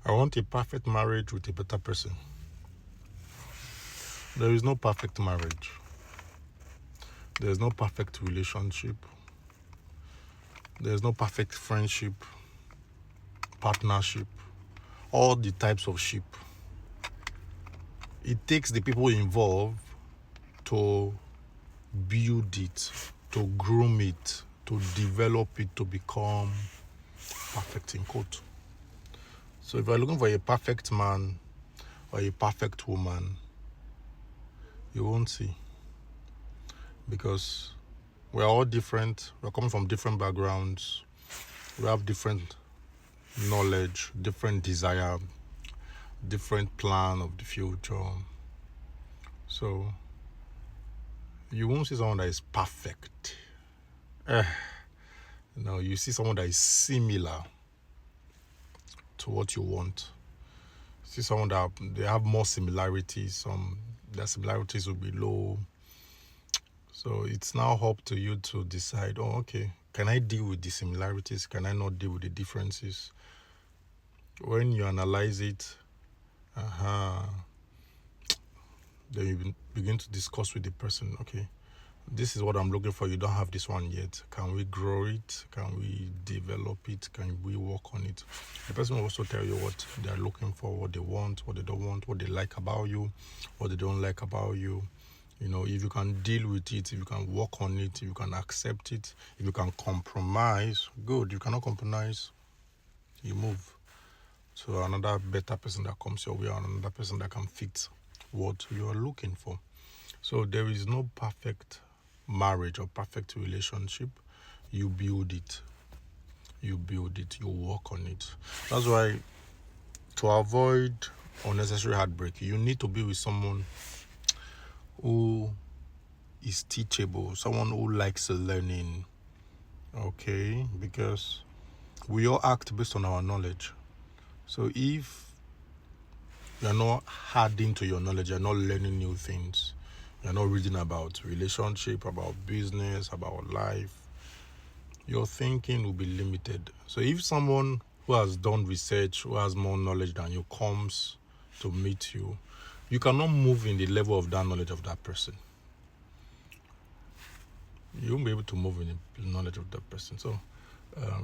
I want a perfect marriage with a better person. There is no perfect marriage. There is no perfect relationship. There is no perfect friendship, partnership, all the types of ship. It takes the people involved to build it, to groom it, to develop it to become perfect in quote. So if you're looking for a perfect man or a perfect woman, you won't see. Because we're all different, we're coming from different backgrounds, we have different knowledge, different desire, different plan of the future. So you won't see someone that is perfect. No, you see someone that is similar to what you want. See someone that they have more similarities. Their similarities will be low. So it's now up to you to decide, oh, okay, can I deal with the similarities? Can I not deal with the differences? When you analyze it, then you begin to discuss with the person, okay, this is what I'm looking for. You don't have this one yet. Can we grow it? Can we develop it? Can we work on it? The person will also tell you what they're looking for, what they want, what they don't want, what they like about you, what they don't like about you. You know, if you can deal with it, if you can work on it, if you can accept it, if you can compromise, good. You cannot compromise, you move to another better person that comes your way, or another person that can fit what you are looking for. So there is no perfect marriage or perfect relationship. You build it. You work on it. That's why, to avoid unnecessary heartbreak, you need to be with someone who is teachable, someone who likes learning. Okay, because we all act based on our knowledge. So if you're not adding to your knowledge, you're not learning new things, you're not reading about relationship, about business, about life, your thinking will be limited. So if someone who has done research, who has more knowledge than you comes to meet you, you cannot move in the level of that knowledge of that person. You won't be able to move in the knowledge of that person. So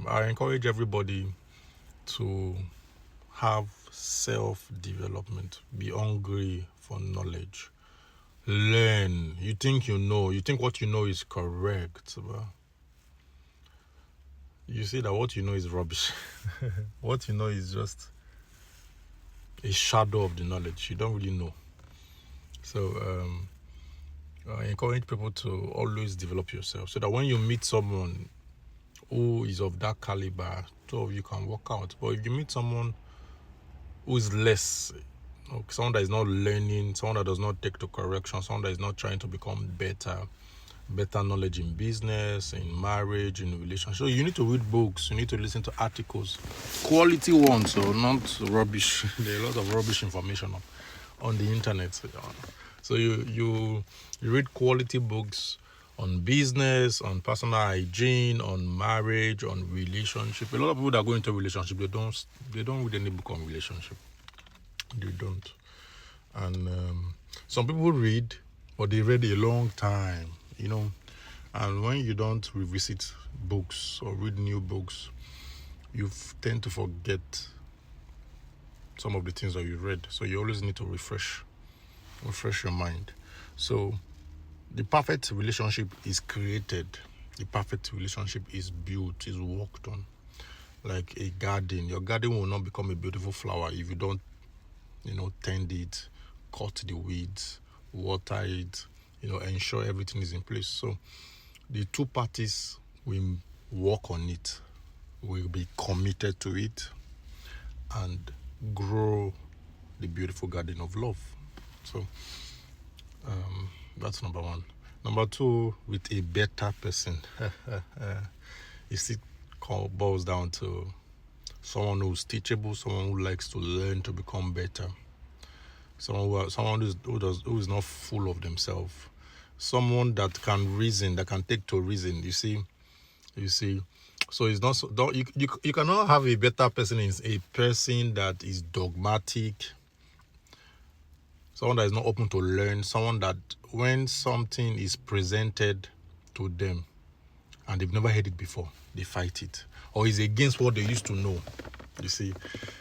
I encourage everybody to have self-development, be hungry for knowledge, learn. You think what you know is correct, but you see that what you know is rubbish. What you know is just a shadow of the knowledge. You don't really know. So I encourage people to always develop yourself, so that when you meet someone who is of that caliber, two of you can work out. But if you meet someone who is less, someone that is not learning, someone that does not take to correction, someone that is not trying to become better knowledge in business, in marriage, in relationship. So you need to read books, you need to listen to articles, quality ones, so not rubbish. There are a lot of rubbish information on the internet. So you read quality books on business, on personal hygiene, on marriage, on relationship. A lot of people that go into relationship, they don't read any book on relationship. They don't. And some people read, but they read a long time, And when you don't revisit books or read new books, you tend to forget some of the things that you read. So you always need to refresh your mind. So the perfect relationship is created. The perfect relationship is built, is worked on. Like a garden. Your garden will not become a beautiful flower if you don't, tend it, cut the weeds, water it, ensure everything is in place. So the two parties will work on it, will be committed to it, and grow the beautiful garden of love. So that's number one. Number two, with a better person. It boils down to someone who's teachable, someone who likes to learn to become better, someone who is not full of themselves, someone that can reason, that can take to reason. You see, So it's not so, don't you cannot have a better person in a person that is dogmatic, someone that is not open to learn, someone that when something is presented to them and they've never heard it before, they fight it, or is against what they used to know. You see,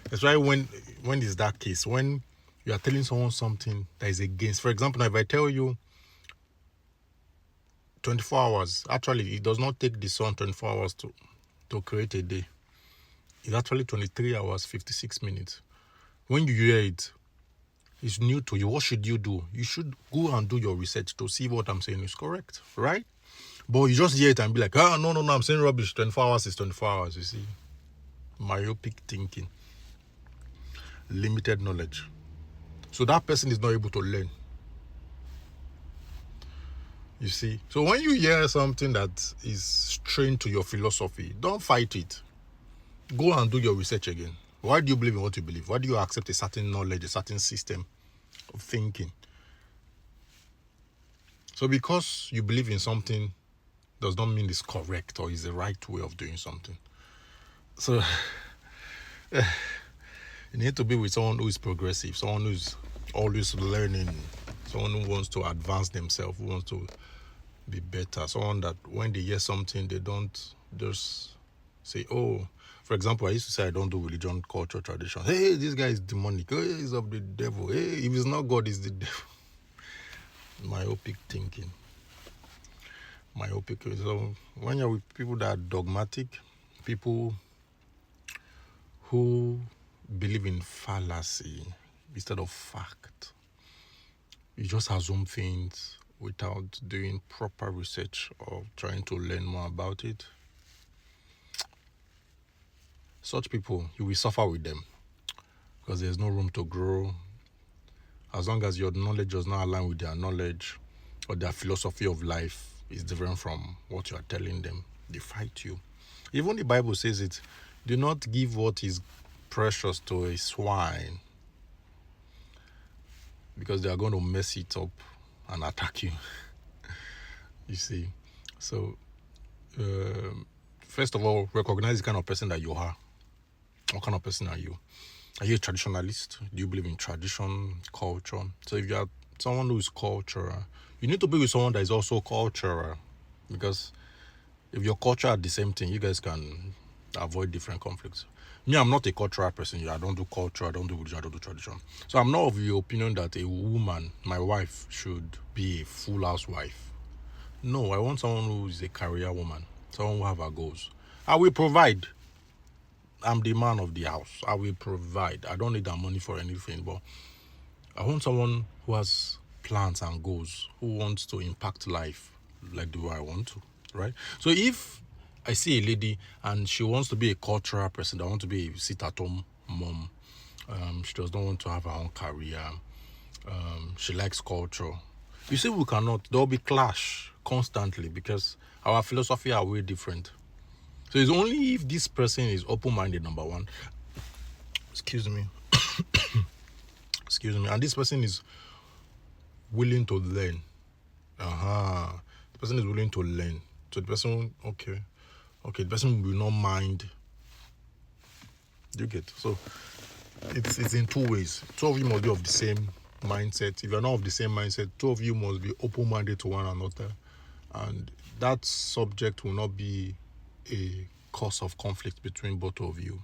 that's why when is that case, when you are telling someone something that is against, for example, now if I tell you 24 hours, actually it does not take the sun 24 hours to create a day. It's actually 23 hours 56 minutes. When you hear it, it's new to you. What should you do? You should go and do your research to see what I'm saying is correct, right? But you just hear it and be like, no, I'm saying rubbish. 24 hours is 24 hours, you see. Myopic thinking. Limited knowledge. So that person is not able to learn. You see? So when you hear something that is strange to your philosophy, don't fight it. Go and do your research again. Why do you believe in what you believe? Why do you accept a certain knowledge, a certain system of thinking? So because you believe in something does not mean it's correct or is the right way of doing something. So you need to be with someone who is progressive, someone who's always learning, someone who wants to advance themselves, who wants to be better, someone that when they hear something, they don't just say, oh, for example, I used to say I don't do religion, culture, tradition. Hey, this guy is demonic. Hey, he's of the devil. Hey, if it's not God, it's the devil. Myopic thinking. Myopic. So when you're with people that are dogmatic, people who believe in fallacy instead of fact, you just assume things without doing proper research or trying to learn more about it. Such people, you will suffer with them because there's no room to grow. As long as your knowledge does not align with their knowledge or their philosophy of life is different from what you are telling them, they fight you. Even the Bible says it, do not give what is precious to a swine because they are going to mess it up and attack you. You see? So, first of all, recognize the kind of person that you are. What kind of person are you? Are you a traditionalist? Do you believe in tradition, culture? So if you are someone who is cultural, you need to be with someone that is also cultural, because if your culture are the same thing, you guys can avoid different conflicts. Me, I'm not a cultural person. I don't do culture, I don't do religion, I don't do tradition. So I'm not of the opinion that a woman, my wife, should be a full housewife. No, I want someone who is a career woman, someone who have her goals. I will provide. I'm the man of the house. I will provide. I don't need that money for anything, but I want someone who has plans and goals, who wants to impact life like the way I want to, right? So if I see a lady and she wants to be a cultural person, that wants to be a sit-at-home mom, she does not want to have her own career, she likes culture, you see, we cannot. There will be clash constantly because our philosophy are way different. So it's only if this person is open-minded, number one. Excuse me, and this person is willing to learn. The person is willing to learn. So the person, okay, the person will not mind. Do you get? So it's in two ways. Two of you must be of the same mindset. If you're not of the same mindset, two of you must be open-minded to one another, and that subject will not be a cause of conflict between both of you.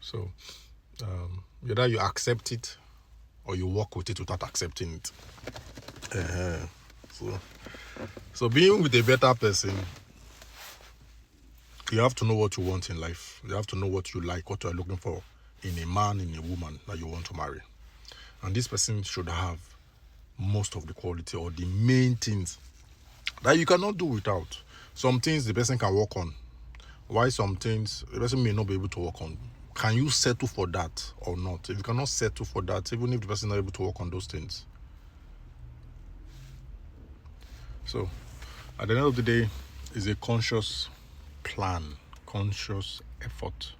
So either you accept it or you work with it without accepting it. So being with a better person, you have to know what you want in life. You have to know what you like, what you are looking for in a man, in a woman that you want to marry. And this person should have most of the quality or the main things that you cannot do without. Some things the person can work on, why some things the person may not be able to work on. Can you settle for that or not? If you cannot settle for that, even if the person is not able to work on those things. So at the end of the day, it's a conscious plan, conscious effort